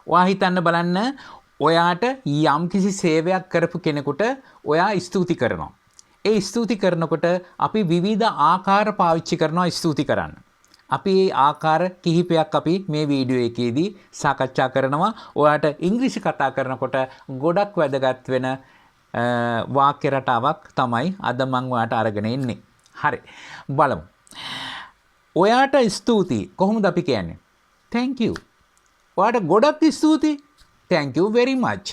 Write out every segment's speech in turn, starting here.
ඔයා හිතන්න බලන්න ඔයාට යම් කිසි සේවයක් කරපු කෙනෙකුට ඔයා ස්තුති කරනවා. ඒ ස්තුති කරනකොට අපි විවිධ ආකාර පාවිච්චි කරනවා ස්තුති කරන්න. අපි මේ ආකාර කිහිපයක් අපි මේ වීඩියෝ එකේදී සාකච්ඡා කරනවා. ඔයාට ඉංග්‍රීසි කතා කරනකොට ගොඩක් වැදගත් වෙන වාක්‍ය රටාවක් තමයි අද මම ඔයාට අරගෙන ඉන්නේ. හරි. බලමු. ඔයාට ස්තුතියි කොහොමද අපි කියන්නේ? thank you. ඔයාට ගොඩක් ස්තුතියි. thank you very much.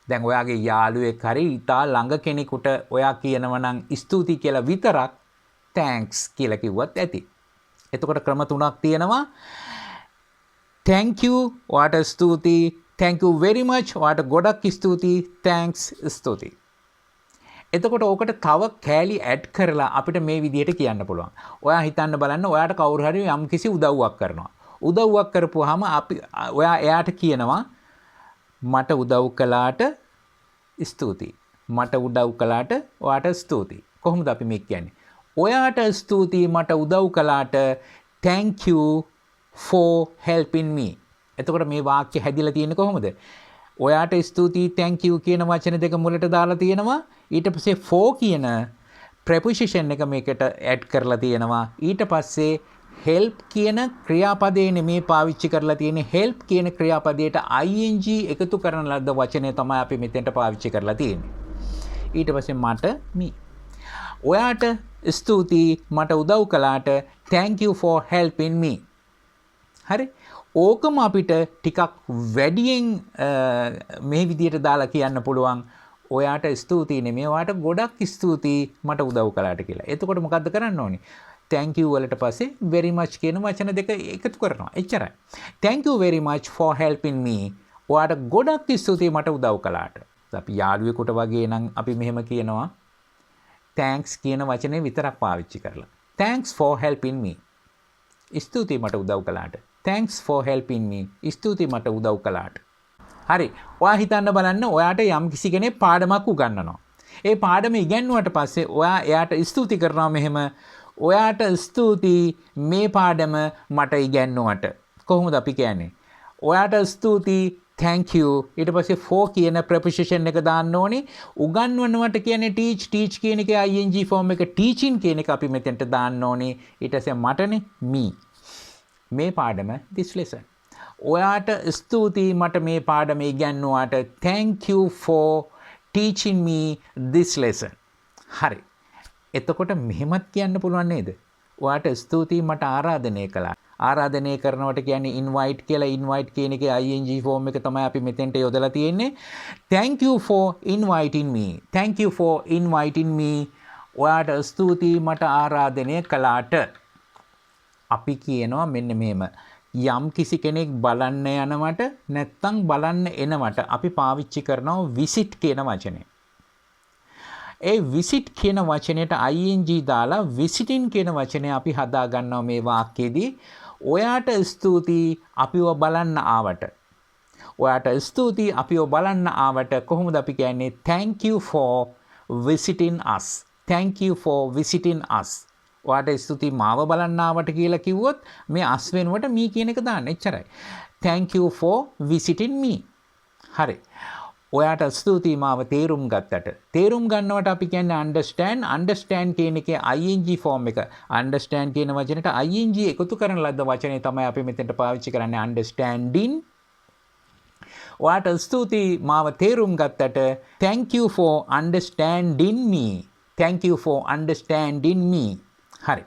දැන් ඔයාගේ යාළුවෙක් හරි ඉතා ළඟ කෙනෙකුට ඔයා කියනවා නම් ස්තුතියි කියලා විතරක් thanks කියලා කිව්වත් ඇති. එතකොට ක්‍රම තුනක් තියෙනවා. thank you ඔයාට ස්තුතියි, thank you very much ඔයාට ගොඩක් ස්තුතියි, thanks ස්තුතියි. එතකොට ඕකට තව කෑලි ඇඩ් කරලා අපිට මේ විදිහට කියන්න පුළුවන්. ඔයා හිතන්න බලන්න ඔයාට කවුරු හරි යම්කිසි උදව්වක් කරනවා. උදව්වක් කරපුවාම ඔයා එයාට කියනවා මට උදව් කළාට ස්තුතියි. මට උදව් කළාට ඔයාට ස්තුතියි. කොහොමද අපි මේ කියන්නේ? ඔයාට ස්තුතියි මට උදව් කළාට thank you for helping me. එතකොට මේ වාක්‍ය හැදිලා තියෙන්නේ කොහොමද? ඔයාට ස්තුතියි thank you කියන වචන දෙක මුලට දාලා තියෙනවා. ඊට පස්සේ for කියන preposition එක මේකට add කරලා තියෙනවා. ඊට පස්සේ help කියන ක්‍රියාපදේ නෙමේ පාවිච්චි කරලා තියෙන්නේ. help කියන ක්‍රියාපදයට ing එකතු කරන ලද්ද වචනය තමයි අපි මෙතෙන්ට පාවිච්චි කරලා තියෙන්නේ. ඊට පස්සේ මට me. ඔයාට ස්තුතියි මට උදව් කළාට thank you for helping me. හරි. ඕකම අපිට ටිකක් වැඩියෙන් මේ විදිහට දාලා කියන්න පුළුවන්. ඔයාට ස්තුතියි නෙමෙයි ඔයාට ගොඩක් ස්තුතියි මට උදව් කළාට කියලා. එතකොට මොකද්ද කරන්න ඕනේ? thank you වලට පස්සේ very much කියන වචන දෙක එකතු කරනවා. එච්චරයි. thank you very much for helping me. ඔයාට ගොඩක් ස්තුතියි මට උදව් කළාට. අපි යාළුවෙකුට වගේ නම් අපි මෙහෙම කියනවා. thanks කියන වචනේ විතරක් පාවිච්චි කරලා. thanks for helping me. ස්තුතියි මට උදව් කළාට. thanks for helping me. ස්තුතියි මට උදව් කළාට. හරි. ඔයා හිතන්න බලන්න ඔයාට යම් කිසි කෙනෙක් පාඩමක් උගන්වනවා. ඒ පාඩම ඉගෙනුවට පස්සේ ඔයා එයාට ස්තුති කරනවා මෙහෙම ඔයාට ස්තුතියි මේ පාඩම මට ඉගෙනුවට. කොහොමද අපි කියන්නේ? ඔයාට ස්තුතියි thank you ඊට පස්සේ for කියන preposition එක දාන්න ඕනේ. උගන්වනවට කියන්නේ teach කියන එකේ ing form එක teaching කියන එක අපි මෙතෙන්ට දාන්න ඕනේ. ඊට පස්සේ මටනේ me. මේ පාඩම this lesson. ඔයාට ස්තුතියි මට මේ පාඩම ඉගෙනුවාට thank you for teaching me this lesson. හරි. එතකොට මෙහෙමත් කියන්න පුළුවන් නේද? ඔයාට ස්තුතියි මට ආරාධනය කළා. ආරාධනය කරනවට කියන්නේ invite කියලා. invite කියන එකේ ing form එක තමයි අපි මෙතෙන්ට යොදලා තියෙන්නේ. thank you for inviting me. thank you for inviting me. ඔයාට ස්තුතියි මට ආරාධනය කළාට. අපි කියනවා මෙන්න මෙහෙම. යම් කිසි කෙනෙක් බලන්න යනවට නැත්තම් බලන්න එනවට අපි පාවිච්චි කරනවා visit කියන වචනේ. ඒ visit කියන වචනයට ing දාලා visiting කියන වචනය අපි හදා ගන්නවා මේ වාක්‍යයේදී. ඔයාට ස්තුතියි අපිව බලන්න ආවට. ඔයාට ස්තුතියි අපිව බලන්න ආවට. කොහොමද අපි කියන්නේ? thank you for visiting us. thank you for visiting us. ඔයාට ස්තුතියි මාව බලන්න ආවට කියලා කිව්වොත් මේ us වෙනුවට me කියන එක දාන්න. එච්චරයි. thank you for visiting me. හරි. ඔයාට ස්තුතියි මාව තේරුම් ගත්තට. තේරුම් ගන්නවට අපි කියන්නේ understand. understand කියන එකේ ing form එක. understand කියන වචනෙට ing එකතු කරන ලද්ද වචනේ තමයි අපි මෙතෙන්ට පාවිච්චි කරන්නේ understanding. ඔයාට ස්තුතියි මාව තේරුම් ගත්තට thank you for understanding me. thank you for understanding me. හරි.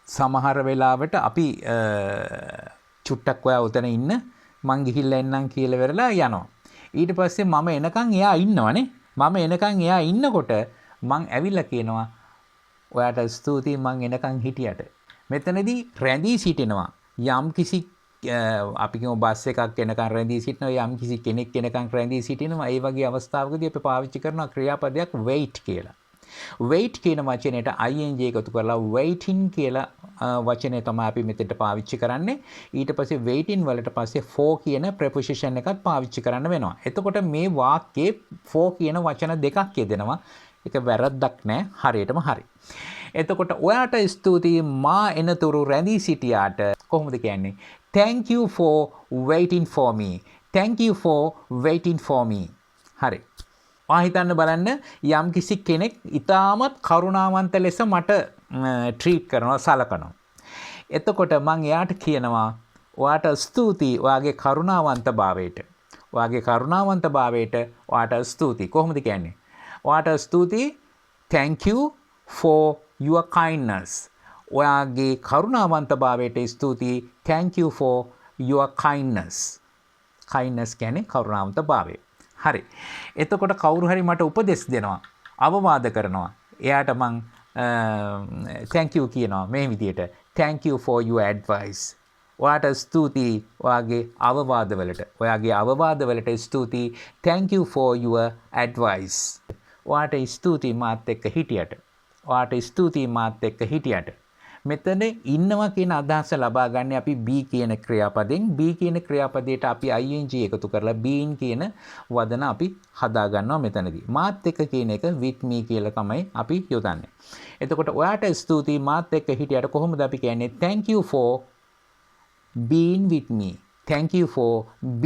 සමහර වෙලාවට අපි චුට්ටක් ඔයා උතන ඉන්න මං ගිහිල්ලා එන්නම් කියලා වෙරලා යනවා. ඊට පස්සේ මම එනකන් එයා ඉන්නවනේ. මම එනකන් එයා ඉන්නකොට මං ඇවිල්ලා කියනවා ඔයාට ස්තුතියි මං එනකන් හිටියට. මෙතනදී රැඳී සිටිනවා. යම් කිසි අපි කියමු බස් එකක් එනකන් රැඳී සිටිනවා. යම් කිසි කෙනෙක් එනකන් රැඳී සිටිනවා. ඒ වගේ අවස්ථාවකදී අපි පාවිච්චි කරන ක්‍රියාපදයක් wait කියලා. wait කියන වචනයට ing එකතු කරලා waiting කියලා වචනය තමයි අපි මෙතෙන්ට පාවිච්චි කරන්නේ. ඊට පස්සේ waiting වලට පස්සේ for කියන preposition එකත් පාවිච්චි කරන්න වෙනවා. එතකොට මේ වාක්‍යයේ for කියන වචන දෙකක් යෙදෙනවා. ඒක වැරද්දක් නෑ. හරියටම හරි. එතකොට ඔයාට ස්තුතියි මා එනතුරු රැඳී සිටියාට කොහොමද කියන්නේ? thank you for waiting for me. thank you for waiting for me. හරි. ඔයා හිතන්න බලන්න යම් කිසි කෙනෙක් ඉතාමත් කරුණාවන්ත ලෙස මට ට්‍රීට් කරනවා සලකනවා. එතකොට මං එයාට කියනවා ඔයාට ස්තුතියි ඔයාගේ කරුණාවන්තභාවයට. ඔයාගේ කරුණාවන්තභාවයට ඔයාට ස්තුතියි. කොහොමද කියන්නේ? ඔයාට ස්තුතියි thank you for your kindness. ඔයාගේ කරුණාවන්තභාවයට ස්තුතියි thank you for your kindness. kindness කියන්නේ කරුණාවන්තභාවය. හරි. එතකොට කවුරු හරි මට උපදෙස් දෙනවා, අවවාද කරනවා. එයාට මං thank you කියනවා මේ විදියට. thank you for your advice. ඔයාට ස්තුතියි ඔයාගේ අවවාදවලට. ඔයාගේ අවවාදවලට ස්තුතියි. thank you for your advice. ඔයාට ස්තුතියි මාත් එක්ක හිටියට. ඔයාට ස්තුතියි මාත් එක්ක හිටියට. මෙතන ඉන්නවා කියන අදහස ලබා ගන්න අපි be කියන ක්‍රියාපදයෙන්. be කියන ක්‍රියාපදයට අපි ing එකතු කරලා been කියන වදන අපි හදා ගන්නවා මෙතනදී. මාත් එක්ක කියන එක with me කියලා තමයි අපි යොදන්නේ. එතකොට ඔයාට ස්තුතියි මාත් එක්ක හිටියට කොහොමද අපි කියන්නේ? thank you for being with me. thank you for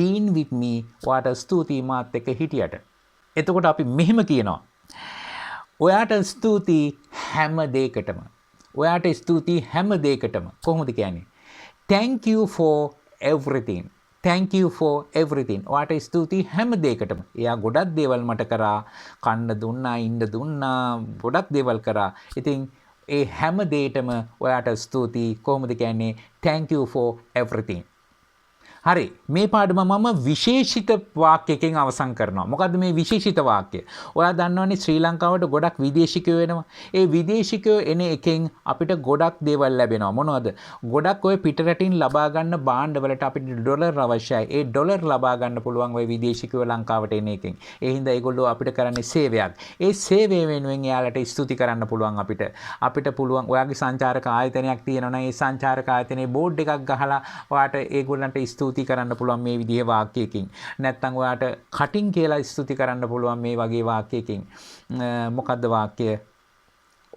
being with me. ඔයාට ස්තුතියි මාත් එක්ක හිටියට. එතකොට අපි මෙහෙම කියනවා. ඔයාට ස්තුතියි හැම දෙයකටම. ඔයාට ස්තුතියි හැම දෙයකටම. කොහොමද කියන්නේ? thank you for everything. thank you for everything. ඔයාට ස්තුතියි හැම දෙයකටම. එයා ගොඩක් දේවල් මට කරා, කන්න දුන්නා, ඉන්න දුන්නා, ගොඩක් දේවල් කරා. ඉතින් ඒ හැම දෙයකටම ඔයාට ස්තුතියි. කොහොමද කියන්නේ? thank you for everything. හරි. මේ පාඩම මම විශේෂිත වාක්‍යයකින් අවසන් කරනවා. මොකද්ද මේ විශේෂිත වාක්‍ය? ඔයා දන්නවනේ ශ්‍රී ලංකාවට ගොඩක් විදේශිකයෝ එනවා. ඒ විදේශිකයෝ එන එකෙන් අපිට ගොඩක් දේවල් ලැබෙනවා. මොනවද? ගොඩක් ඔය පිටරටින් ලබා ගන්න භාණ්ඩවලට අපිට ඩොලර් අවශ්‍යයි. ඒ ඩොලර් ලබා ගන්න පුළුවන් ඔය විදේශිකයෝ ලංකාවට එන එකෙන්. ඒ හින්දා ඒගොල්ලෝ අපිට කරන්නේ සේවයක්. ඒ සේවය වෙනුවෙන් එයාලට ස්තුති කරන්න පුළුවන් අපිට. අපිට පුළුවන් ඔයාගේ සංචාරක ආයතනයක් තියෙනවා නම් ඒ සංචාරක ආයතනයේ බෝඩ් එකක් ගහලා ඔයාට ඒගොල්ලන්ට ස්තුති කරන්න පුළුවන් මේ විදිහේ වාක්‍යයකින්. නැත්නම් ඔයාට කටින් කියලා ස්තුති කරන්න පුළුවන් මේ වගේ වාක්‍යයකින්. මොකද්ද වාක්‍ය?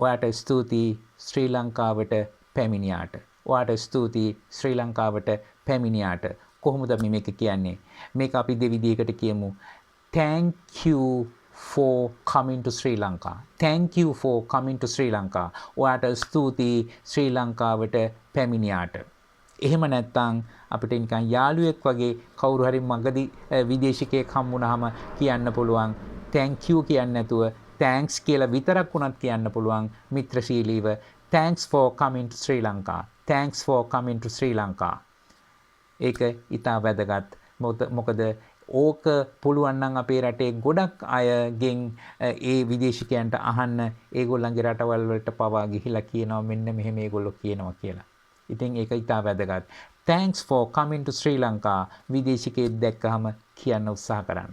ඔයාට ස්තුතියි ශ්‍රී ලංකාවට පැමිණියාට. ඔයාට ස්තුතියි ශ්‍රී ලංකාවට පැමිණියාට. කොහොමද මේක කියන්නේ? මේක අපි දෙවිදිහකට කියමු. thank you for coming to Sri Lanka. thank you for coming to Sri Lanka. ඔයාට ස්තුතියි ශ්‍රී ලංකාවට පැමිණියාට. එහෙම නැත්නම් අපිට නිකන් යාළුවෙක් වගේ කවුරු හරි මගදී විදේශිකයෙක් හම්බුනහම කියන්න පුළුවන් thank you කියන්නේ නැතුව thanks කියලා විතරක් උනත් කියන්න පුළුවන් මිත්‍රශීලීව thanks for coming to Sri Lanka. thanks for coming to Sri Lanka. ඒක ඉතා වැදගත්. මොකද ඕක පුළුවන් නම් අපේ රටේ ගොඩක් අයගෙන් ඒ විදේශිකයන්ට අහන්න ඒගොල්ලන්ගේ රටවල් වලට පවා ගිහිලා කියනවා මෙන්න මෙහෙම ඒගොල්ලෝ කියනවා කියලා. ඉතින් ඒක ඉතා වැදගත්. thanks for coming to Sri Lanka. විදේශිකයෙක් දැක්කහම කියන්න උත්සාහ කරන්න.